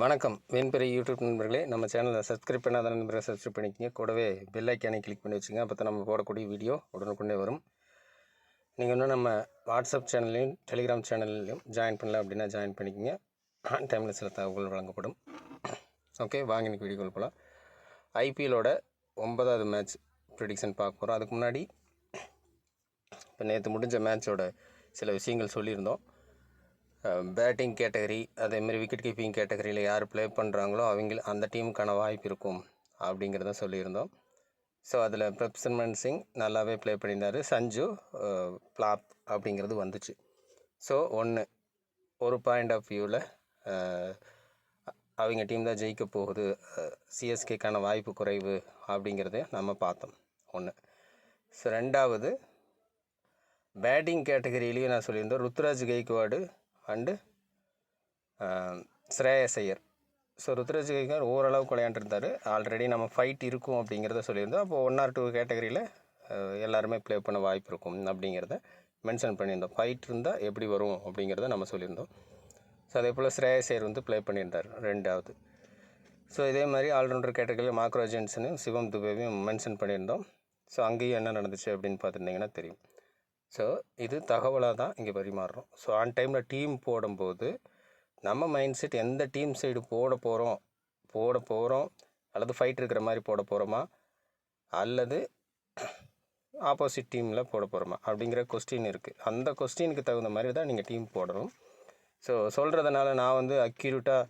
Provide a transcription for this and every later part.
வணக்கம். வேன்பெரிய யூடியூப் நண்பர்களே, நம்ம சேனலை சப்ஸ்கிரைப் பண்ணாத நண்பர்களை சப்ஸ்கிரைப் பண்ணிக்கங்க. கூடவே பெல் ஐக்கானை கிளிக் பண்ணி வச்சுங்க. அப்போ தான் நம்ம போடக்கூடிய வீடியோ உடனுக்குடனே வரும். நீங்கள் இன்னும் நம்ம வாட்ஸ்அப் சேனல்லையும் டெலிகிராம் சேனல்லையும் ஜாயின் பண்ணல அப்படின்னா ஜாயின் பண்ணிக்கோங்க. ஆன் டைமில் சில தகவல்கள் வழங்கப்படும். ஓகே, வாங்க இன்றைக்கி வீடியோக்குள்ள போகலாம். ஐபிஎல்லோட 9வது மேட்ச் ப்ரிடிக்ஷன் பார்க்க போகிறோம். அதுக்கு முன்னாடி இப்போ நேற்று முடிஞ்ச மேட்சோட சில விஷயங்கள் சொல்லியிருந்தோம். பேட்டிங் கேட்டகரி அதேமாதிரி விக்கெட் கீப்பிங் கேட்டகரியில் யார் ப்ளே பண்ணுறாங்களோ அந்த டீமுக்கான வாய்ப்பு இருக்கும் அப்படிங்கிறத சொல்லியிருந்தோம். ஸோ அதில் பிரப்சன்மன் சிங் நல்லாவே ப்ளே பண்ணியிருந்தார். சஞ்சு ஃப்ளாப் அப்படிங்கிறது வந்துச்சு. ஸோ ஒரு பாயிண்ட் ஆஃப் வியூவில் அவங்க டீம் தான் ஜெயிக்க போகுது, சிஎஸ்கேக்கான வாய்ப்பு குறைவு அப்படிங்கிறத நம்ம பார்த்தோம். ஸோ ரெண்டாவது பேட்டிங் கேட்டகரியிலையும் நான் சொல்லியிருந்தேன் ருத்ராஜ் கெய்க்வாடு அண்டு ஸ்ரேயஸ் ஐயர். ஸோ ருத்ராஜ் கெய்க்வாட் ஓரளவுக்கு விளையாண்டுருந்தார். ஆல்ரெடி நம்ம ஃபைட் இருக்கும் அப்படிங்கிறத சொல்லியிருந்தோம். அப்போது 1 or 2 கேட்டகரியில் எல்லாருமே ப்ளே பண்ண வாய்ப்பு இருக்கும் அப்படிங்கிறத மென்ஷன் பண்ணியிருந்தோம். ஃபைட் இருந்தால் எப்படி வரும் அப்படிங்கிறத நம்ம சொல்லியிருந்தோம். ஸோ அதே போல் ஸ்ரேயஸ் ஐயர் ப்ளே பண்ணியிருந்தார் ரெண்டாவது. ஸோ இதே மாதிரி ஆல்ரவுண்டர் கேட்டகரியில் மார்க்ரோ ஜென்சனையும் சிவம் துபேவையும் மென்ஷன் பண்ணியிருந்தோம். ஸோ அங்கேயும் என்ன நடந்துச்சு அப்படின்னு பார்த்துருந்தீங்கன்னா தெரியும். ஸோ இது தகவலாக தான் இங்கே பரிமாறுறோம். ஸோ ஆன் டைமில் டீம் போடும்போது நம்ம மைண்ட் செட் எந்த டீம் சைடு போட போகிறோம் அல்லது ஃபைட் இருக்கிற மாதிரி போட போகிறோமா அல்லது ஆப்போசிட் டீமில் போட போகிறோமா அப்படிங்கிற கொஸ்டின் இருக்குது. அந்த கொஸ்டினுக்கு தகுந்த மாதிரி தான் நீங்கள் டீம் போடணும். ஸோ சொல்கிறதுனால நான் அக்யூரேட்டாக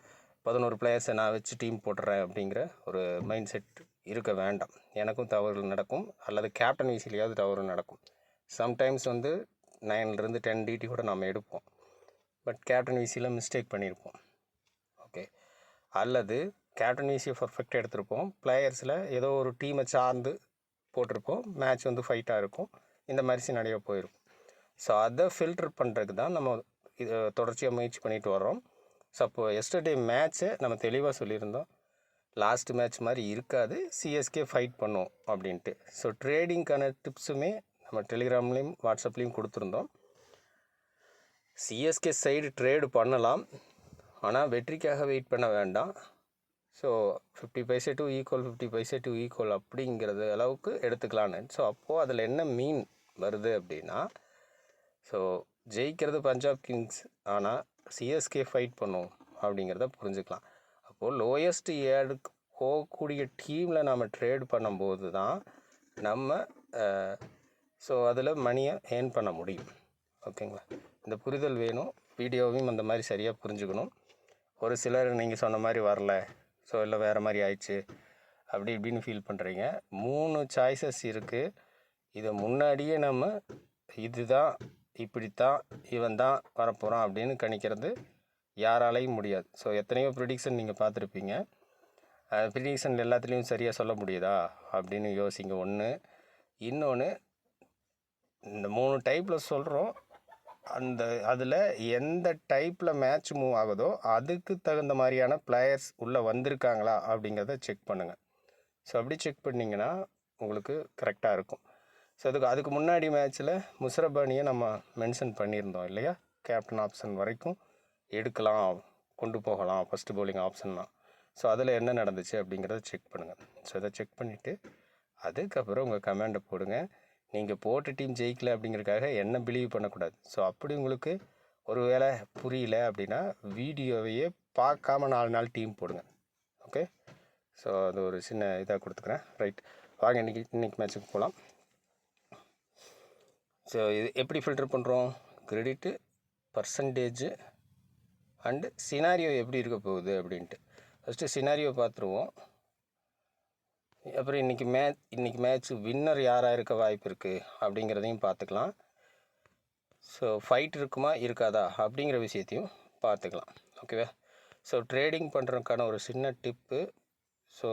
11 பிளேயர்ஸை நான் வச்சு டீம் போட்டுறேன் அப்படிங்கிற ஒரு மைண்ட் செட் இருக்க வேண்டாம். எனக்கும் தவறுகள் நடக்கும், அல்லது கேப்டன் வீசிலையாவது தவறு நடக்கும். சம்டைம்ஸ் 9லேருந்து 10 டிடி கூட நம்ம எடுப்போம். பட் கேப்டன் விசியில் மிஸ்டேக் பண்ணியிருப்போம். ஓகே, அல்லது கேப்டன் விசியை பர்ஃபெக்டாக எடுத்திருப்போம், பிளேயர்ஸில் ஏதோ ஒரு டீமை சார்ந்து போட்டிருப்போம், மேட்ச் ஃபைட்டாக இருக்கும், இந்த மாதிரி சினாரியோ போயிருக்கும். ஸோ அதை ஃபில்டர் பண்ணுறதுக்கு தான் நம்ம இது தொடர்ச்சியாக முயற்சி பண்ணிட்டு வர்றோம். ஸோ அப்போது எஸ்டர்டே மேட்ச்சை நம்ம தெளிவாக சொல்லியிருந்தோம், லாஸ்ட் மேட்ச் மாதிரி இருக்காது, சிஎஸ்கே ஃபைட் பண்ணும் அப்படின்ட்டு. ஸோ ட்ரேடிங்க்கான டிப்ஸுமே நம்ம டெலிகிராம்லேயும் வாட்ஸ்அப்லேயும் கொடுத்துருந்தோம். சிஎஸ்கே சைடு ட்ரேடு பண்ணலாம், ஆனால் வெற்றிக்காக வெயிட் பண்ண வேண்டாம். So 50 paise to equal 50 paise to equal அப்படிங்கிறது அளவுக்கு எடுத்துக்கலான்னு. ஸோ அப்போது அதில் என்ன மீன் வருது அப்படின்னா, ஸோ ஜெயிக்கிறது பஞ்சாப் கிங்ஸ், ஆனால் சிஎஸ்கே ஃபைட் பண்ணும் அப்படிங்கிறத புரிஞ்சுக்கலாம். அப்போது லோயஸ்ட் ஏடுக்கு போகக்கூடிய டீமில் நம்ம ட்ரேட் பண்ணும்போது தான் நம்ம ஸோ அதில் மணியை ஏர்ன் பண்ண முடியும். ஓகேங்களா, இந்த புரிதல் வேணும். வீடியோவையும் அந்த மாதிரி சரியாக புரிஞ்சுக்கணும். ஒரு சிலர் நீங்கள் சொன்ன மாதிரி வரல, ஸோ இல்லை வேறு மாதிரி ஆயிடுச்சு அப்படி இப்படின்னு ஃபீல் பண்ணுறீங்க. 3 சாய்ஸஸ் இருக்குது. இதை முன்னாடியே நம்ம இதுதான், இப்படித்தான், இவன் தான் வரப்போகிறான் அப்படின்னு கணிக்கிறது யாராலையும் முடியாது. ஸோ எத்தனையோ ப்ரிடிக்ஷன் நீங்கள் பார்த்துருப்பீங்க. ப்ரிடிக்ஷன் எல்லாத்துலேயும் சரியாக சொல்ல முடியுதா அப்படின்னு யோசிங்க. இன்னொன்று, இந்த 3 டைப்பில் சொல்கிறோம், அதில் எந்த டைப்பில் மேட்ச் மூவ் ஆகுதோ அதுக்கு தகுந்த மாதிரியான பிளேயர்ஸ் உள்ளே வந்திருக்காங்களா அப்படிங்கிறத செக் பண்ணுங்கள். ஸோ அப்படி செக் பண்ணிங்கன்னா உங்களுக்கு கரெக்டாக இருக்கும். ஸோ அதுக்கு முன்னாடி மேட்ச்சில் முஷரப் அலியை நம்ம மென்ஷன் பண்ணியிருந்தோம் இல்லையா, கேப்டன் ஆப்ஷன் வரைக்கும் எடுக்கலாம், கொண்டு போகலாம் ஃபஸ்ட்டு பவுலிங் ஆப்ஷன்னா. ஸோ அதில் என்ன நடந்துச்சு அப்படிங்கிறத செக் பண்ணுங்கள். ஸோ இதை செக் பண்ணிவிட்டு அதுக்கப்புறம் உங்கள் கமெண்டை போடுங்க. நீங்கள் போட்ட டீம் ஜெயிக்கலை அப்படிங்கிறதுக்காக என்ன பிலீவ் பண்ணக்கூடாது. ஸோ அப்படி உங்களுக்கு ஒரு வேளை புரியல அப்படின்னா வீடியோவையே பார்க்காம 4 நாள் டீம் போடுங்க. ஓகே, ஸோ அது ஒரு சின்ன இதாக கொடுத்துக்கிறேன். ரைட், வாங்க இன்றைக்கி மேட்ச்சுக்கு போகலாம். ஸோ இது எப்படி ஃபில்டர் பண்ணுறோம்? கிரெடிட்டு, பர்சன்டேஜு அண்டு சினாரியோ எப்படி இருக்க போகுது அப்படின்ட்டு. ஃபஸ்ட்டு சினாரியோ பார்த்துருவோம். அப்புறம் இன்றைக்கி மேட்ச் வின்னர் யாராக இருக்க வாய்ப்பு இருக்குது அப்படிங்கிறதையும் பார்த்துக்கலாம். ஸோ ஃபைட் இருக்குமா இருக்காதா அப்படிங்கிற விஷயத்தையும் பார்த்துக்கலாம். ஓகேவா? ஸோ ட்ரேடிங் பண்ணுறதுக்கான ஒரு சின்ன டிப்பு. ஸோ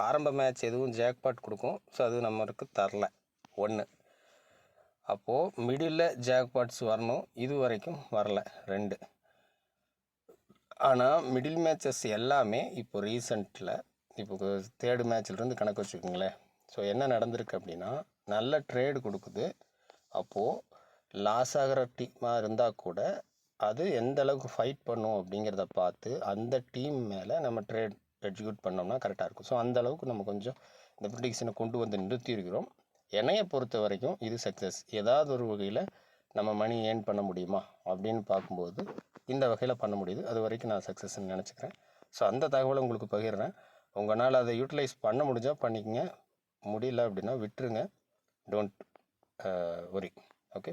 ஆரம்ப மேட்ச் எதுவும் ஜாக்பாட் கொடுக்கும், ஸோ அது நம்மளுக்கு தரல. அப்போது மிடில் ஜாக்பாட்ஸ் வரணும், இது வரைக்கும் வரல 2. ஆனால் மிடில் மேட்சஸ் எல்லாமே இப்போ ரீசெண்டில், இப்போ 3rd மேட்ச்லேருந்து கணக்கு வச்சுக்கோங்களேன். ஸோ என்ன நடந்திருக்கு அப்படின்னா, நல்ல ட்ரேடு கொடுக்குது. அப்போது லாஸ் ஆகிற டீமாக இருந்தால் கூட அது எந்த அளவுக்கு ஃபைட் பண்ணும் அப்படிங்கிறத பார்த்து அந்த டீம் மேலே நம்ம ட்ரேட் எக்ஸிக்யூட் பண்ணோம்னா கரெக்டாக இருக்கும். ஸோ அந்த அளவுக்கு நம்ம கொஞ்சம் இந்த ப்ரிடிக்ஷனை கொண்டு வந்து நிறுத்தியிருக்கிறோம். என்னையை பொறுத்த வரைக்கும் இது சக்ஸஸ். ஏதாவது ஒரு வகையில் நம்ம மணி ஏர்ன் பண்ண முடியுமா அப்படின்னு பார்க்கும்போது இந்த வகையில் பண்ண முடியுது. அது வரைக்கும் நான் சக்ஸஸ்ன்னு நினச்சிக்கிறேன். ஸோ அந்த தகவலை உங்களுக்கு பகிர்றேன். உங்களால் அதை யூட்டிலைஸ் பண்ண முடிஞ்சால் பண்ணிக்கங்க, முடியல அப்படின்னா விட்டுருங்க. Don't worry. ஓகே.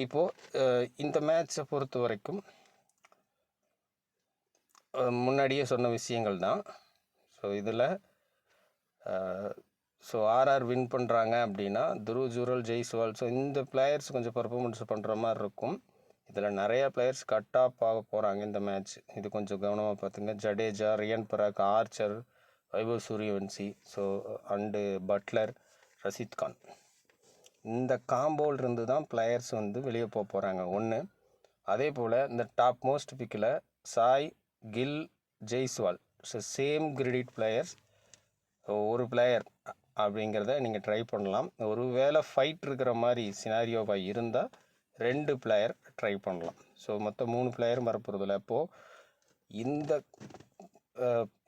இப்போது இந்த மேட்சை பொறுத்த வரைக்கும் முன்னாடியே சொன்ன விஷயங்கள் தான். ஸோ இதில் ஆர்ஆர் வின் பண்ணுறாங்க அப்படின்னா துருவ் ஜுரல், ஜெய்ஸ்வால், ஸோ இந்த பிளேயர்ஸ் கொஞ்சம் பர்ஃபார்மன்ஸ் பண்ணுற மாதிரி இருக்கும். இதில் நிறையா பிளேயர்ஸ் கட் ஆஃப் ஆக போகிறாங்க இந்த மேட்ச். இது கொஞ்சம் கவனமாக பார்த்துங்க. Jadeja, Riyan Parag, Archer, Vaibhav Suryavanshi, so and Buttler, Rashid Khan, இந்த காம்போலிருந்து தான் பிளேயர்ஸ் வந்து வெளியே போக போகிறாங்க ஒன்று. அதே போல் இந்த டாப் மோஸ்ட் பிக்கில் Sai, Gill, Jaiswal, so same credit players. ஒரு பிளேயர் அப்படிங்கிறத நீங்கள் ட்ரை பண்ணலாம். ஒரு வேளை ஃபைட் இருக்கிற மாதிரி சினாரியோவாக இருந்தால் 2 பிளேயர் ட்ரை பண்ணலாம். ஸோ மொத்தம் 3 பிளேயரும் வரப்போகிறதில்ல. அப்போது இந்த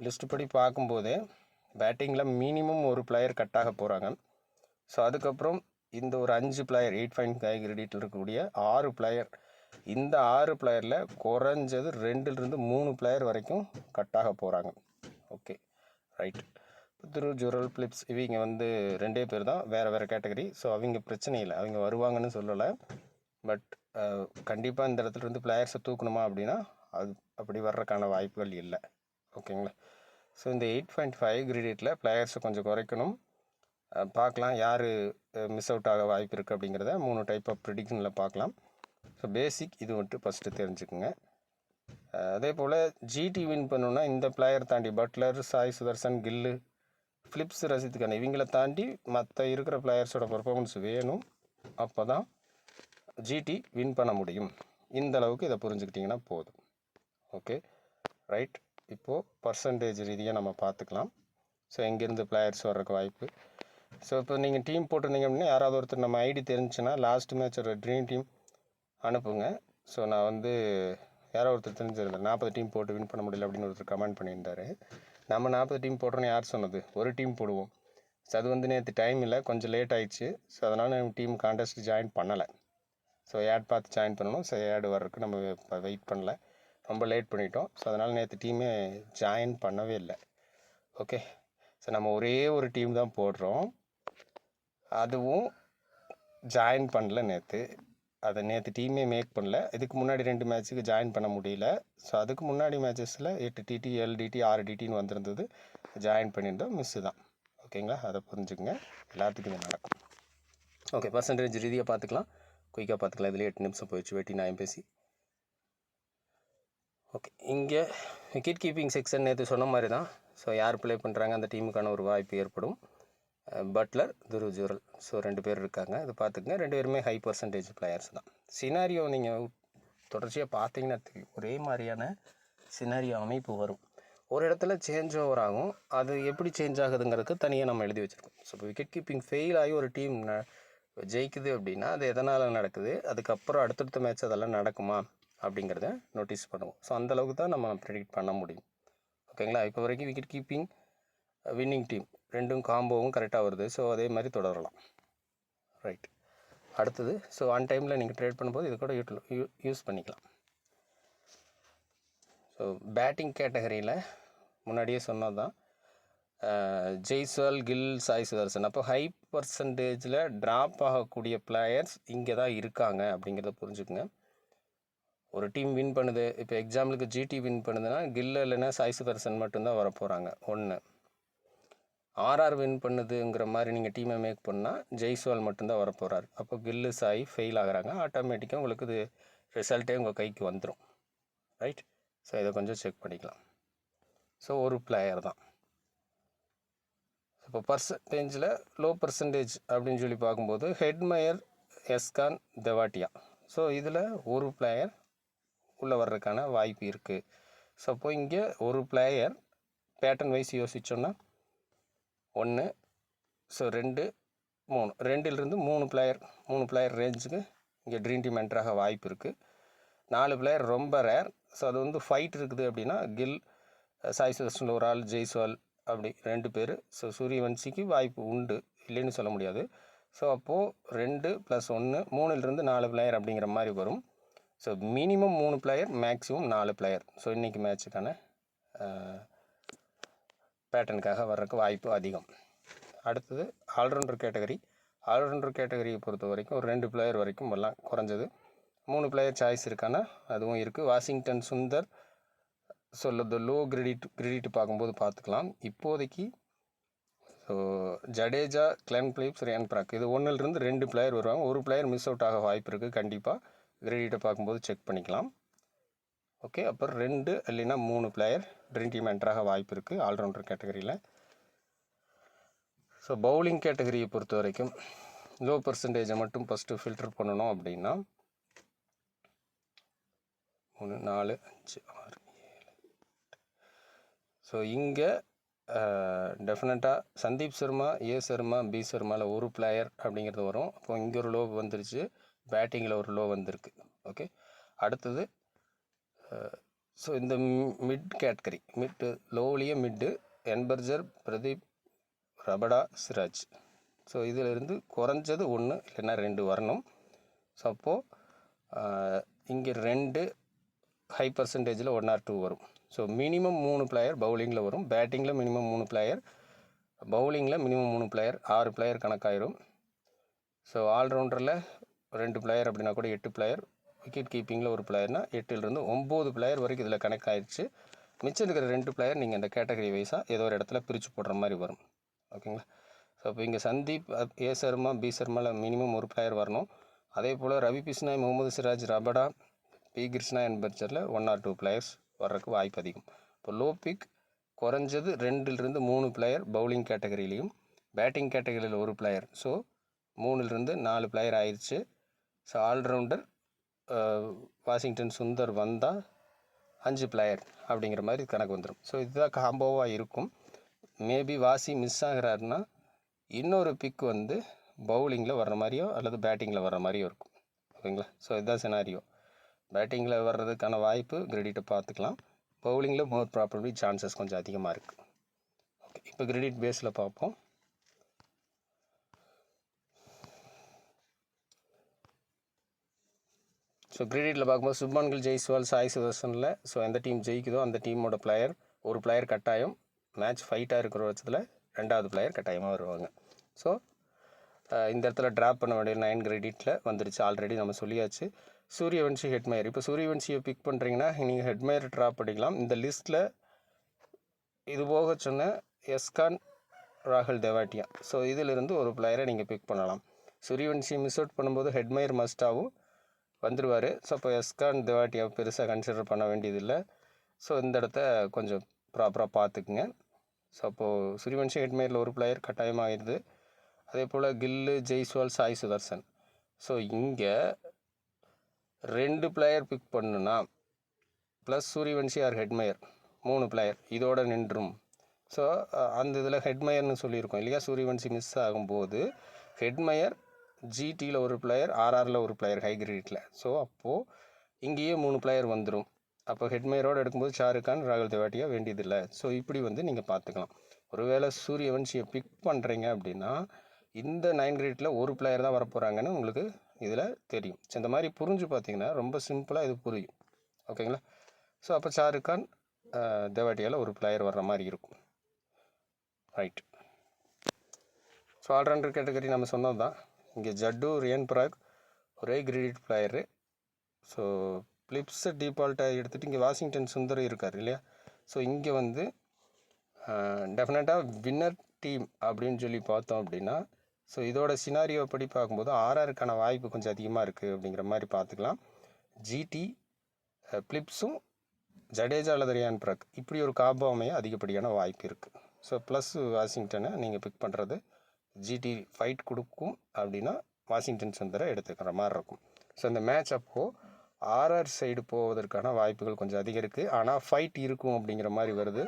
லிஸ்ட்டு படி பார்க்கும்போதே பேட்டிங்கில் மினிமம் ஒரு பிளேயர் கட்டாக போகிறாங்க. ஸோ அதுக்கப்புறம் இந்த ஒரு 5 பிளேயர் 8.5 கிரெடிட்டில் இருக்கக்கூடிய 6 பிளேயர், இந்த 6 பிளேயரில் குறைஞ்சது 2லிருந்து 3 பிளேயர் வரைக்கும் கட்டாக போகிறாங்க. Okay, right. Dhruv Jurel, Phillips இவங்க வந்து 2 பேர் தான், வேறு கேட்டகரி. ஸோ அவங்க பிரச்சனை இல்லை, அவங்க வருவாங்கன்னு சொல்லலை. பட் கண்டிப்பாக இந்த இடத்துல இருந்து பிளேயர்ஸை தூக்கணுமா அப்படின்னா அது அப்படி வர்றதுக்கான வாய்ப்புகள் இல்லை. ஓகேங்களா. ஸோ இந்த 8.5 கிரெடிட்டில் பிளேயர்ஸை கொஞ்சம் குறைக்கணும். பார்க்கலாம் யார் மிஸ் அவுட் ஆக வாய்ப்பு இருக்குது அப்படிங்கிறத 3 டைப் ஆஃப் ப்ரிடிக்ஷனில் பார்க்கலாம். ஸோ பேசிக் இது மட்டும் ஃபஸ்ட்டு தெரிஞ்சுக்குங்க. அதே போல் ஜிடி வின் பண்ணணுன்னா இந்த பிளேயர் தாண்டி பட்லர், சாய் சுதர்சன், கில்லு, ஃபிலிப்ஸ், ரஷீத் கான் இவங்கள தாண்டி மற்ற இருக்கிற பிளேயர்ஸோட பர்ஃபார்மன்ஸ் வேணும். அப்போ தான் ஜிடி வின் பண்ண முடியும். இந்த அளவுக்கு இதை புரிஞ்சுக்கிட்டிங்கன்னா போதும். Okay, right. இப்போது பர்சன்டேஜ் ரீதியாக நம்ம பார்த்துக்கலாம். ஸோ எங்கேருந்து பிளேயர்ஸ் வர்றதுக்கு வாய்ப்பு. ஸோ இப்போ நீங்கள் டீம் போட்டிருந்தீங்க அப்படின்னா யாராவது ஒருத்தர் நம்ம ஐடி தெரிஞ்சுன்னா லாஸ்ட் மேட்ச் ஒரு ட்ரீம் டீம் அனுப்புங்க. ஸோ நான் வந்து யாரோ ஒருத்தர் தெரிஞ்சிருந்தேன் 40 டீம் போட்டு வின் பண்ண முடியல அப்படின்னு ஒருத்தர் கமெண்ட் பண்ணியிருந்தார். நம்ம 40 டீம் போடுறோன்னு யார் சொன்னது? ஒரு டீம் போடுவோம். ஸோ அது வந்து நேற்று டைம் இல்லை, கொஞ்சம் லேட் ஆயிடுச்சு. ஸோ அதனால் நம்ம டீம் கான்டெஸ்ட் ஜாயின் பண்ணலை. ஸோ ஆட் பார்த்து ஜாயின் பண்ணணும். ஸோ ஆட் வர்றதுக்கு நம்ம இப்போ வெயிட் பண்ணல, ரொம்ப லேட் பண்ணிட்டோம். ஸோ அதனால் நேற்று டீமே ஜாயின் பண்ணவே இல்லை. ஓகே. ஸோ நம்ம ஒரே ஒரு டீம் தான் போடுறோம், அதுவும் ஜாயின் பண்ணல நேற்று. அதை நேற்று டீமே மேக் பண்ணல. இதுக்கு முன்னாடி 2 மேட்ச்சுக்கு ஜாயின் பண்ண முடியல. ஸோ அதுக்கு முன்னாடி மேட்சஸில் 8 டிடி, 7 டிடி, 6 டிடின்னு வந்திருந்தது, ஜாயின் பண்ணியிருந்தோம், மிஸ்ஸு தான். ஓகேங்களா, அதை புரிஞ்சுக்குங்க. எல்லாத்துக்கும் இது நடக்கும். ஓகே, பர்சன்டேஜ் ரீதியாக பார்த்துக்கலாம், குயிக்காக பார்த்துக்கலாம். இதில் 8 நிமிஷம் போயிடுச்சு, வெட்டி நான் பேசி. ஓகே, இங்கே விக்கெட் கீப்பிங் செக்ஷன் நேற்று சொன்ன மாதிரி தான். ஸோ யார் ப்ளே பண்ணுறாங்க அந்த டீமுக்கான ஒரு வாய்ப்பு ஏற்படும். பட்லர், துருவ் ஜுரல், ஸோ 2 பேர் இருக்காங்க. இது பார்த்துக்குங்க. 2 பேருமே ஹை பர்சன்டேஜ் பிளேயர்ஸ் தான். சினாரியோ நீங்கள் தொடர்ச்சியாக பார்த்தீங்கன்னா ஒரே மாதிரியான சினாரியோ அமைப்பு வரும். ஒரு இடத்துல சேஞ்ச் ஓவர் ஆகும். அது எப்படி சேஞ்ச் ஆகுதுங்கிறதுக்கு தனியாக நம்ம எழுதி வச்சுருக்கோம். ஸோ இப்போ விக்கெட் கீப்பிங் ஃபெயில் ஆகி ஒரு டீம் ஜெயிக்குது அப்படின்னா அது எதனால் நடக்குது, அதுக்கப்புறம் அடுத்தடுத்த மேட்ச் அதெல்லாம் நடக்குமா அப்படிங்கிறத நோட்டீஸ் பண்ணுவோம். ஸோ அந்தளவுக்கு தான் நம்ம ப்ரெடிக்ட் பண்ண முடியும். ஓகேங்களா. இப்போ வரைக்கும் விக்கெட் கீப்பிங், வின்னிங் டீம் ரெண்டும் காம்போவும் கரெக்டாக வருது. ஸோ அதே மாதிரி தொடரலாம். ரைட். அடுத்தது, ஸோ ஆன் டைமில் நீங்கள் ட்ரேட் பண்ணும்போது இது கூட யூஸ் பண்ணிக்கலாம். ஸோ பேட்டிங் கேட்டகரியில் முன்னாடியே சொன்னது தான், ஜெய்ஸ்வால், கில், சாய் சுதர்சன். அப்போ ஹை பர்சன்டேஜில் ட்ராப் ஆகக்கூடிய பிளேயர்ஸ் இங்கே தான் இருக்காங்க அப்படிங்கிறத புரிஞ்சுக்குங்க. ஒரு டீம் வின் பண்ணுது, இப்போ எக்ஸாம்பிளுக்கு ஜிடி வின் பண்ணுதுன்னா கில் இல்லைன்னா சாய் சுதர்சன் மட்டும்தான் வர போகிறாங்க. ஒன்று, ஆர்ஆர் வின் பண்ணுதுங்கிற மாதிரி நீங்கள் டீமை மேக் பண்ணால் ஜெய்ஸ்வால் மட்டும்தான் வர போகிறார். அப்போ கில்லு, சாய் ஃபெயில் ஆகுறாங்க. ஆட்டோமேட்டிக்காக உங்களுக்கு இது ரிசல்ட்டே உங்கள் கைக்கு வந்துடும். ரைட். ஸோ இதை கொஞ்சம் செக் பண்ணிக்கலாம். ஸோ ஒரு பிளேயர் தான். இப்போ பர்சன்டேஜில் லோ பர்சன்டேஜ் அப்படின்னு சொல்லி பார்க்கும்போது ஹெட்மயர், எஸ்கான், தெவாட்டியா. ஸோ இதில் ஒரு பிளேயர் உள்ளே வர்றதுக்கான வாய்ப்பு இருக்குது. ஸோ அப்போ இங்கே ஒரு பிளேயர் பேட்டர்ன் வைஸ் யோசித்தோன்னா 1, ஸோ 2, 3, 2லிருந்து 3 பிளேயர் ரேஞ்சுக்கு இங்கே ட்ரீம் டீம் என்ட்ராக வாய்ப்பு இருக்குது. 4 பிளேயர் ரொம்ப ரேர். ஸோ அது வந்து ஃபைட் இருக்குது அப்படின்னா கில், சாய் சுதர்ஷனில் ஒரு ஆள், ஜெய்ஸ்வால் அப்படி 2 பேர். ஸோ சூரியவன்சிக்கு வாய்ப்பு உண்டு, இல்லைன்னு சொல்ல முடியாது. ஸோ அப்போது 2 + 1 3லிருந்து 4 பிளேயர் அப்படிங்கிற மாதிரி வரும். So minimum 3 player, maximum 4 player. So இன்றைக்கி மேட்சுக்கான பேட்டர்னுக்காக வர்றதுக்கு வாய்ப்பு அதிகம். அடுத்தது ஆல்ரவுண்டர் கேட்டகரி. ஆல்ரவுண்டர் கேட்டகரியை பொறுத்த வரைக்கும் ஒரு 2 பிளேயர் வரைக்கும் வரலாம், குறைஞ்சது 3 பிளேயர் சாய்ஸ் இருக்கானா அதுவும் இருக்குது. வாஷிங்டன் சுந்தர் சொல்லுறது லோ கிரெடிட் பார்க்கும்போது பார்த்துக்கலாம். இப்போதைக்கு so Jadeja, Glenn Phillips, Riyan Parag இது 1லிருந்து 2 பிளேயர் வருவாங்க. ஒரு பிளேயர் மிஸ் அவுட் ஆக வாய்ப்பு இருக்குது. கண்டிப்பாக கிரெடிட்டை பார்க்கும்போது செக் பண்ணிக்கலாம். ஓகே, அப்புறம் 2 இல்லைன்னா 3 பிளேயர் ட்ரீம் டீம் என்ட்ராக வாய்ப்பு இருக்குது ஆல்ரவுண்டர் கேட்டகரியில். ஸோ பவுலிங் கேட்டகரியை பொறுத்த வரைக்கும் லோ பர்சன்டேஜை மட்டும் ஃபஸ்ட்டு ஃபில்டர் பண்ணணும் அப்படின்னா 3, 4, 5, 6, 7. ஸோ இங்கே டெஃபினட்டாக சந்தீப் சர்மா, ஏ சர்மா, பி சர்மாவில் ஒரு பிளேயர் அப்படிங்கிறது வரும். அப்போ இங்கே ஒரு லோ வந்துருச்சு, பேட்டிங்கில் ஒரு லோ வந்திருக்கு. ஓகே, அடுத்தது ஸோ இந்த மிட் கேட்டகரி, லோவிலேயே மிட்டு என்பர்ஜர், பிரதீப், ரபடா, சிராஜ். ஸோ இதிலிருந்து குறைஞ்சது 1 இல்லைன்னா 2 வரணும். ஸோ அப்போது இங்கே 2 ஹை பர்சன்டேஜில் 1 or 2 வரும். ஸோ மினிமம் 3 பிளேயர் பவுலிங்கில் வரும். பேட்டிங்கில் மினிமம் 3 பிளேயர், பவுலிங்கில் மினிமம் 3 பிளேயர், 6 பிளேயர் கணக்காயிரும். ஸோ ஆல்ரவுண்டரில் 2 பிளேயர் அப்படின்னா கூட 8 பிளேயர், விக்கெட் கீப்பிங்கில் ஒரு பிளேயர்னால் 8லிருந்து 9 பிளேயர் வரைக்கும் இதில் கணக்காயிடுச்சு. மிச்சம் இருக்கிற 2 பிளேயர் நீங்கள் இந்த கேட்டகரி வைஸாக ஏதோ ஒரு இடத்துல பிரித்து போடுற மாதிரி வரும். ஓகேங்களா? ஸோ இப்போ இங்கே சந்தீப், ஏ சர்மா, பி சர்மாவில் மினிமம் ஒரு பிளேயர் வரணும். அதே போல் ரவி பிஷ்னாய், முகமது சிராஜ், ரபடா, பி கிருஷ்ணா என்பர்ச்சரில் 1 or 2 பிளேயர்ஸ் வர்றதுக்கு வாய்ப்பு அதிகம். இப்போ லோ பிக் குறைஞ்சது 2லிருந்து 3 பிளேயர் பவுலிங் கேட்டகரியிலையும், பேட்டிங் கேட்டகரியில் ஒரு பிளேயர். ஸோ 3லிருந்து 4 பிளேயர் ஆயிடுச்சு. ஸோ ஆல்ரவுண்டர் வாஷிங்டன் சுந்தர் வந்தால் 5 பிளேயர் அப்படிங்கிற மாதிரி கணக்கு வந்துடும். ஸோ இதுதான் காம்போவாக இருக்கும். மேபி வாசி மிஸ் ஆகிறாருன்னா இன்னொரு பிக் வந்து பவுலிங்கில் வர்ற மாதிரியோ அல்லது பேட்டிங்கில் வர்ற மாதிரியோ இருக்கும். ஓகேங்களா? ஸோ இதுதான் சினாரியோ. பேட்டிங்கில் வர்றதுக்கான வாய்ப்பு கிரெடிட்டை பார்த்துக்கலாம். பவுலிங்கில் மோர் ப்ராபப்ளி சான்சஸ் கொஞ்சம் அதிகமாக இருக்குது. ஓகே, இப்போ கிரெடிட் பேஸில் பார்ப்போம். ஸோ கிரெடிட்டில் பார்க்கும்போது சுப்மன் கில், ஜெய்ஸ்வால், சாய் சுதர்ஷனில் ஸோ எந்த டீம் ஜெயிக்குதோ அந்த டீமோட பிளேயர், ஒரு பிளேயர் கட்டாயம். மேட்ச் ஃபைட்டாக இருக்கிற பட்சத்தில் 2வது பிளேயர் கட்டாயமாக வருவாங்க. ஸோ இந்த இடத்துல ட்ராப் பண்ண வேண்டிய 9 கிரெடிட்டில் வந்துருச்சு. ஆல்ரெடி நம்ம சொல்லியாச்சு. சூரியவன்சி, ஹெட்மயர். இப்போ சூரியவன்சியை பிக் பண்ணுறீங்கன்னா நீங்கள் ஹெட்மயர் ட்ராப் பண்ணிக்கலாம். இந்த லிஸ்ட்டில் இது போக சொன்ன எஸ்கான், ராகுல் தெவாட்டியா, ஸோ இதிலிருந்து ஒரு பிளேயரை நீங்கள் பிக் பண்ணலாம். சூரியவன்சி மிஸ் அவுட் பண்ணும்போது ஹெட்மயர் மஸ்டாகவும் வந்துடுவார். ஸோ அப்போ எஸ்கான், தெவாட்டியா பெருசாக கன்சிடர் பண்ண வேண்டியதில்லை. ஸோ இந்த இடத்த கொஞ்சம் ப்ராப்பராக பார்த்துக்குங்க. ஸோ அப்போது சூரியவன்சி, ஹெட்மயரில் ஒரு பிளேயர் கட்டாயமாகிடுது. அதே போல் கில்லு, ஜெய்ஸ்வால், சாய் சுதர்ஷன். ஸோ இங்கே 2 பிளேயர் பிக் பண்ணுன்னா plus Suryavanshi or Hetmyer 3 player இதோட நின்றும். ஸோ அந்த இதில் ஹெட்மயர்னு சொல்லியிருக்கோம் இல்லையா? சூரியவன்சி மிஸ் ஆகும்போது ஹெட்மயர், ஜிடியில் ஒரு பிளேயர், ஆர்ஆரில் ஒரு பிளேயர் ஹை கிரெடிட்டில். ஸோ அப்போது இங்கேயே 3 பிளேயர் வந்துடும். அப்போ ஹெட்மயரோடு எடுக்கும்போது ஷாருக்கான், ராகுல் தெவாட்டியா வேண்டியதில்லை. ஸோ இப்படி வந்து நீங்கள் பார்த்துக்கலாம். ஒருவேளை சூரியவன்சியை பிக் பண்ணுறீங்க அப்படின்னா இந்த 9 கிரெடிட்டில் ஒரு பிளேயர் தான் வரப்போகிறாங்கன்னு உங்களுக்கு இதில் தெரியும். ஸோ இந்த மாதிரி புரிஞ்சு பார்த்தீங்கன்னா ரொம்ப சிம்பிளாக இது புரியும். ஓகேங்களா? ஸோ அப்போ ஷாருக்கான், தெவாட்டியாவில் ஒரு பிளேயர் வர்ற மாதிரி இருக்கும். ரைட். ஸோ ஆல்ரவுண்டர் கேட்டகரி நம்ம சொன்னது தான். இங்கே ஜட்டு, ரியான் பராக் ஒரே கிரெடிட் பிளேயரு. ஸோ பிலிப்ஸை டிஃபால்ட்டாக எடுத்துகிட்டு இங்கே வாஷிங்டன் சுந்தர் இருக்கார் இல்லையா? ஸோ இங்கே வந்து டெஃபினட்டாக வின்னர் டீம் அப்படின்னு சொல்லி பார்த்தோம் அப்படின்னா ஸோ இதோட சினாரியோ படி பார்க்கும்போது ஆர்ஆருக்கான வாய்ப்பு கொஞ்சம் அதிகமாக இருக்குது அப்படிங்கிற மாதிரி பார்த்துக்கலாம். ஜிடி, பிலிப்ஸும், ஜடேஜா அல்லது ரியான் பராக் இப்படி ஒரு காம்போ அமைய அதிகப்படியான வாய்ப்பு இருக்குது. ஸோ ப்ளஸ் வாஷிங்டனை நீங்கள் பிக் பண்ணுறது ஜிடி ஃபைட் கொடுக்கும் அப்படின்னா வாஷிங்டன் சுந்தரை எடுத்துக்கிற மாதிரி இருக்கும். ஸோ இந்த மேட்ச் அப்போது ஆர்ஆர் சைடு போவதற்கான வாய்ப்புகள் கொஞ்சம் அதிகம் இருக்குது. ஆனால் ஃபைட் இருக்கும் அப்படிங்கிற மாதிரி வருது.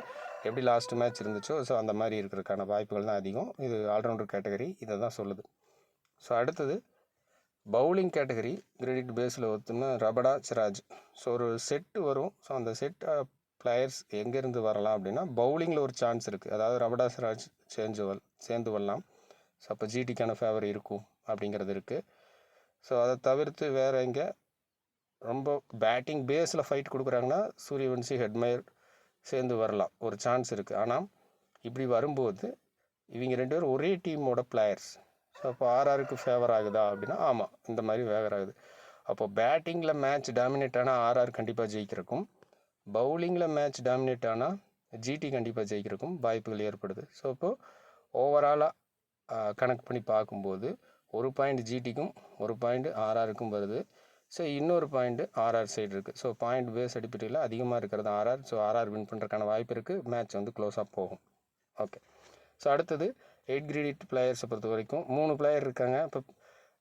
எப்படி லாஸ்ட் மேட்ச் இருந்துச்சோ ஸோ அந்த மாதிரி இருக்கிறதுக்கான வாய்ப்புகள் தான் அதிகம். இது ஆல்ரவுண்டர் கேட்டகரி இதை தான் சொல்லுது. ஸோ அடுத்தது பவுலிங் கேட்டகரி கிரெடிட் பேஸில் ஒருத்தோம்னா ரபடா சிராஜ். ஸோ ஒரு செட்டு வரும். ஸோ அந்த செட் பிளேயர்ஸ் எங்கேருந்து வரலாம் அப்படின்னா பவுலிங்கில் ஒரு சான்ஸ் இருக்குது. அதாவது ரபடா சிராஜ் சேர்ந்து வரலாம். ஸோ அப்போ ஜிடிக்கான ஃபேவர் இருக்கும் அப்படிங்கிறது இருக்குது. ஸோ அதை தவிர்த்து வேறு எங்கே ரொம்ப பேட்டிங் பேஸில் ஃபைட் கொடுக்குறாங்கன்னா சூரியவன்சி ஹெட்மயர் சேர்ந்து வரலாம், ஒரு சான்ஸ் இருக்குது. ஆனால் இப்படி வரும்போது இவங்க 2 பேரும் ஒரே டீமோட பிளேயர்ஸ். ஸோ அப்போ ஆர்ஆருக்கு ஃபேவர் ஆகுதா அப்படின்னா ஆமாம், இந்த மாதிரி ஃபேவர் ஆகுது. அப்போது பேட்டிங்கில் மேட்ச் டாமினேட் ஆனால் ஆர்ஆர் கண்டிப்பாக ஜெயிக்கிறக்கும், பவுலிங்கில் மேட்ச் டாமினேட் ஆனால் ஜிடி கண்டிப்பாக ஜெயிக்கிறக்கும் வாய்ப்புகள் ஏற்படுது. ஸோ இப்போது ஓவராலாக கணக்கு பண்ணி பார்க்கும்போது ஒரு பாயிண்ட் ஜிடிக்கும் ஒரு பாயிண்ட் ஆர்ஆருக்கும் வருது. ஸோ இன்னொரு பாயிண்ட் ஆர்ஆர் சைடு இருக்குது. ஸோ பாயிண்ட் பேஸ் அடிப்படையில் அதிகமாக இருக்கிறது ஆர்ஆர். ஸோ ஆர்ஆர் வின் பண்ணுறதுக்கான வாய்ப்பு இருக்குது. மேட்ச் வந்து க்ளோஸாக போகும். ஓகே. ஸோ அடுத்தது 8 கிரெடிட் பிளேயர்ஸை பொறுத்த வரைக்கும் 3 பிளேயர் இருக்காங்க. இப்போ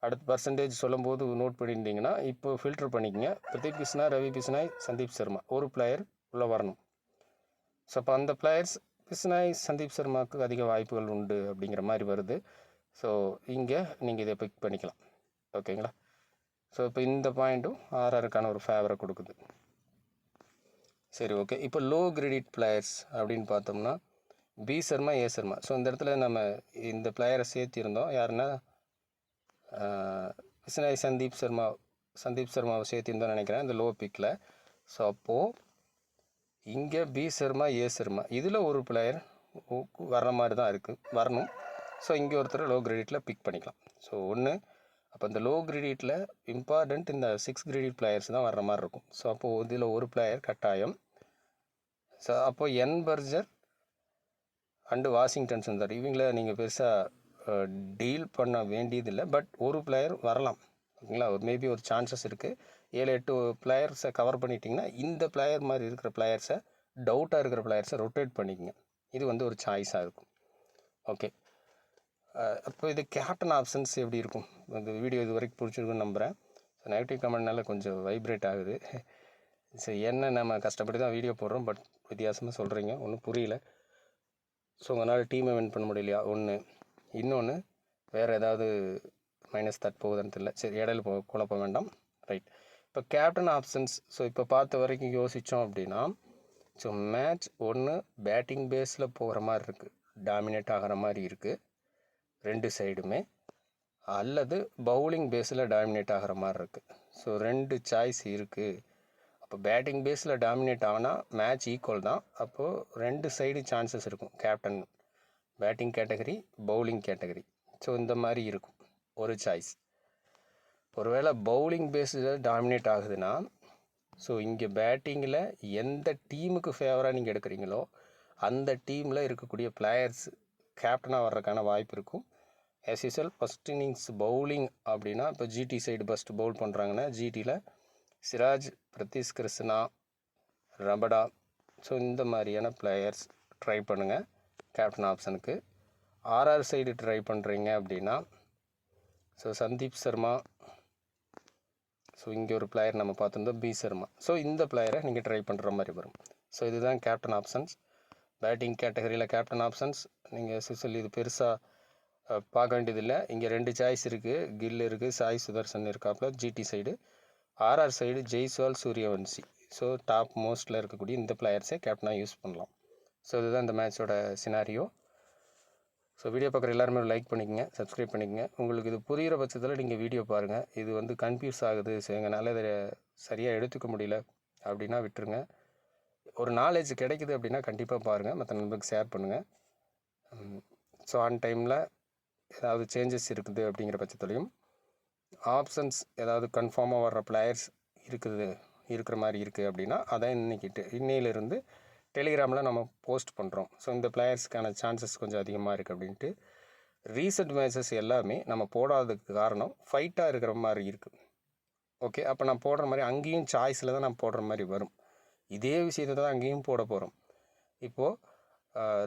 அடுத்த பர்சன்டேஜ் சொல்லும்போது நோட் பண்ணியிருந்தீங்கன்னா இப்போ ஃபில்டர் பண்ணிக்கங்க. பிரதீப் கிருஷ்ணா, ரவி பிஷ்னாய், சந்தீப் சர்மா ஒரு பிளேயர் உள்ளே வரணும். ஸோ அப்போ அந்த பிளேயர்ஸ் பிஷ்னாய், சந்தீப் சர்மாவுக்கு அதிக வாய்ப்புகள் உண்டு அப்படிங்கிற மாதிரி வருது. ஸோ இங்கே நீங்கள் இதை பிக் பண்ணிக்கலாம். ஓகேங்களா? ஸோ இப்போ இந்த பாயிண்ட்டும் ஆர்ஆருக்கான ஒரு ஃபேவரை கொடுக்குது. சரி, ஓகே. இப்போ லோ கிரெடிட் பிளேயர்ஸ் அப்படின்னு பார்த்தோம்னா பி சர்மா, ஏ சர்மா. ஸோ இந்த இடத்துல நம்ம இந்த பிளேயரை சேர்த்திருந்தோம். யாருன்னா பிஷ்னாய் சந்தீப் சர்மாவை சேர்த்திருந்தோம்னு நினைக்கிறேன் இந்த லோ பிக்கில். ஸோ அப்போது இங்கே பி சர்மா, ஏ சர்மா இதில் ஒரு பிளேயர் வர்ற மாதிரி தான் வரணும். ஸோ இங்கே ஒருத்தர் லோ கிரெடிட்டில் பிக் பண்ணிக்கலாம். ஸோ ஒன்று அப்போ இந்த லோ கிரெடிட்டில் இம்பார்ட்டண்ட் இந்த 6 கிரெடிட் பிளேயர்ஸ் தான் வர்ற மாதிரி இருக்கும். ஸோ அப்போது இதில் ஒரு பிளேயர் கட்டாயம். ஸோ அப்போது என் பர்ஜர் அண்டு வாஷிங்டன் சுந்தர் இவங்கள நீங்கள் பெருசாக டீல் பண்ண வேண்டியதில்லை. பட் ஒரு பிளேயர் வரலாம். ஓகேங்களா? மேபி ஒரு சான்சஸ் இருக்குது. 7-8 பிளேயர்ஸை கவர் பண்ணிட்டிங்கன்னா இந்த பிளேயர் மாதிரி இருக்கிற பிளேயர்ஸை, டவுட்டாக இருக்கிற பிளேயர்ஸை ரொட்டேட் பண்ணிக்கங்க. இது வந்து ஒரு சாய்ஸாக இருக்கும். ஓகே. அப்போ இது கேப்டன் ஆப்ஷன்ஸ் எப்படி இருக்கும்? இந்த வீடியோ இது வரைக்கும் பிடிச்சிருக்குன்னு நம்புகிறேன். ஸோ நெகட்டிவ் கமெண்ட்னால கொஞ்சம் வைப்ரேட் ஆகுது. ஸோ என்ன நம்ம கஷ்டப்பட்டு தான் வீடியோ போடுறோம், பட் வித்தியாசமாக சொல்கிறீங்க, ஒன்றும் புரியல. ஸோ உங்களால் டீமை வின் பண்ண முடியலையா ஒன்று, இன்னொன்று வேறு ஏதாவது மைனஸ் தட் போகுதுன்னு தெரியல. சரி, இடையில குழப்ப வேண்டாம். ரைட். இப்போ கேப்டன் ஆப்ஷன்ஸ் ஸோ இப்போ பார்த்த வரைக்கும் யோசித்தோம் அப்படின்னா ஸோ மேட்ச் ஒன்று பேட்டிங் பேஸில் போகிற மாதிரி இருக்குது, டாமினேட் ஆகிற மாதிரி இருக்குது 2 சைடுமே, அல்லது பவுலிங் பேஸில் டாமினேட் ஆகிற மாதிரி இருக்குது. ஸோ 2 சாய்ஸ் இருக்குது. அப்போ பேட்டிங் பேஸில் டாமினேட் ஆனால் மேட்ச் ஈக்குவல் தான். அப்போது 2 சைடு சான்சஸ் இருக்கும். Captain batting category, bowling category. So இந்த மாதிரி இருக்கும் ஒரு சாய்ஸ். ஒருவேளை பவுலிங் பேஸில் டாமினேட் ஆகுதுன்னா ஸோ இங்கே பேட்டிங்கில் எந்த டீமுக்கு ஃபேவராக நீங்கள் எடுக்கிறீங்களோ அந்த டீமில் இருக்கக்கூடிய பிளேயர்ஸ் கேப்டனாக வர்றதுக்கான வாய்ப்பு இருக்கும். As usual first innings bowling அப்படின்னா இப்போ ஜிடி சைடு ஃபஸ்ட்டு பவுல் பண்ணுறாங்கன்னா ஜிடியில் சிராஜ், பிரதீப் கிருஷ்ணா, ரபடா. ஸோ இந்த மாதிரியான பிளேயர்ஸ் ட்ரை பண்ணுங்கள் கேப்டன் ஆப்ஷனுக்கு. ஆர்ஆர் சைடு ட்ரை பண்ணுறீங்க அப்படின்னா ஸோ சந்தீப் சர்மா, ஸோ இங்கே ஒரு பிளேயர் நம்ம பார்த்துருந்தோம் பி சர்மா. ஸோ இந்த பிளேயரை நீங்கள் ட்ரை பண்ணுற மாதிரி வரும். ஸோ இதுதான் கேப்டன் ஆப்ஷன்ஸ். பேட்டிங் கேட்டகரியில் கேப்டன் ஆப்ஷன்ஸ் நீங்கள் சிசல் இது பெருசாக பார்க்க வேண்டியதில்லை. இங்கே 2 சாய்ஸ் இருக்குது. கில் இருக்குது, சாய் சுதர்சன் இருக்காப்புல GT side. RR side Jaiswal, Suryavanshi. So top மோஸ்ட்டில் இருக்கக்கூடிய இந்த பிளேயர்ஸை கேப்டனாக யூஸ் பண்ணலாம். ஸோ இதுதான் இந்த மேட்சோட சினாரியோ. ஸோ வீடியோ பார்க்குற எல்லாருமே லைக் பண்ணிக்கங்க, சப்ஸ்கிரைப் பண்ணிக்கங்க. உங்களுக்கு இது புரிகிற பட்சத்தில் நீங்கள் வீடியோ பாருங்கள். இது வந்து கன்ஃபியூஸ் ஆகுது, ஸோ எங்களால் இதை சரியாக எடுத்துக்க முடியல அப்படின்னா விட்டுருங்க. ஒரு நாலேஜ் கிடைக்குது அப்படின்னா கண்டிப்பாக பாருங்கள், மற்ற நண்பருக்கு ஷேர் பண்ணுங்கள். ஸோ ஆன் டைமில் ஏதாவது சேஞ்சஸ் இருக்குது அப்படிங்கிற பட்சத்துலையும் ஆப்ஷன்ஸ் ஏதாவது கன்ஃபார்மாக வர்ற பிளேயர்ஸ் இருக்கிற மாதிரி இருக்குது அப்படின்னா அதான் இன்னையிலிருந்து டெலிகிராமில் நம்ம போஸ்ட் பண்ணுறோம். ஸோ இந்த பிளேயர்ஸ்க்கான சான்சஸ் கொஞ்சம் அதிகமாக இருக்குது அப்படின்ட்டு. ரீசெண்ட் மேட்சஸ் எல்லாமே நம்ம போடாததுக்கு காரணம் ஃபைட்டாக இருக்கிற மாதிரி இருக்குது. ஓகே, அப்போ நான் போடுற மாதிரி அங்கேயும் சாய்ஸில் தான் நான் போடுற மாதிரி வரும். இதே விஷயத்தை தான் அங்கேயும் போட போகிறோம். இப்போது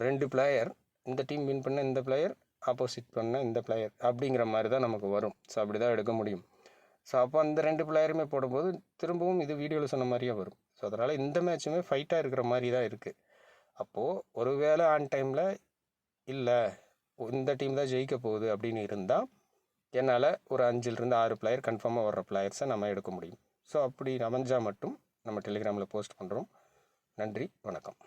2 பிளேயர், இந்த டீம் வின் பண்ண இந்த பிளேயர், ஆப்போசிட் பண்ண இந்த பிளேயர் அப்படிங்கிற மாதிரி தான் நமக்கு வரும். ஸோ அப்படி தான் எடுக்க முடியும். ஸோ அப்போ அந்த 2 பிளேயருமே போடும்போது திரும்பவும் இது வீடியோவில் சொன்ன மாதிரியே வரும். ஸோ அதனால் இந்த மேட்சுமே ஃபைட்டாக இருக்கிற மாதிரி தான் இருக்குது. அப்போது ஒருவேளை ஆன் டைமில் இல்லை இந்த டீம் தான் ஜெயிக்க போகுது அப்படின்னு இருந்தால் என்னால் ஒரு 5லிருந்து 6 பிளேயர் கன்ஃபார்மாக வர்ற பிளேயர்ஸை நம்ம எடுக்க முடியும். ஸோ அப்படி அமைஞ்சால் மட்டும் நம்ம டெலிகிராமில் போஸ்ட் பண்ணுறோம். நன்றி, வணக்கம்.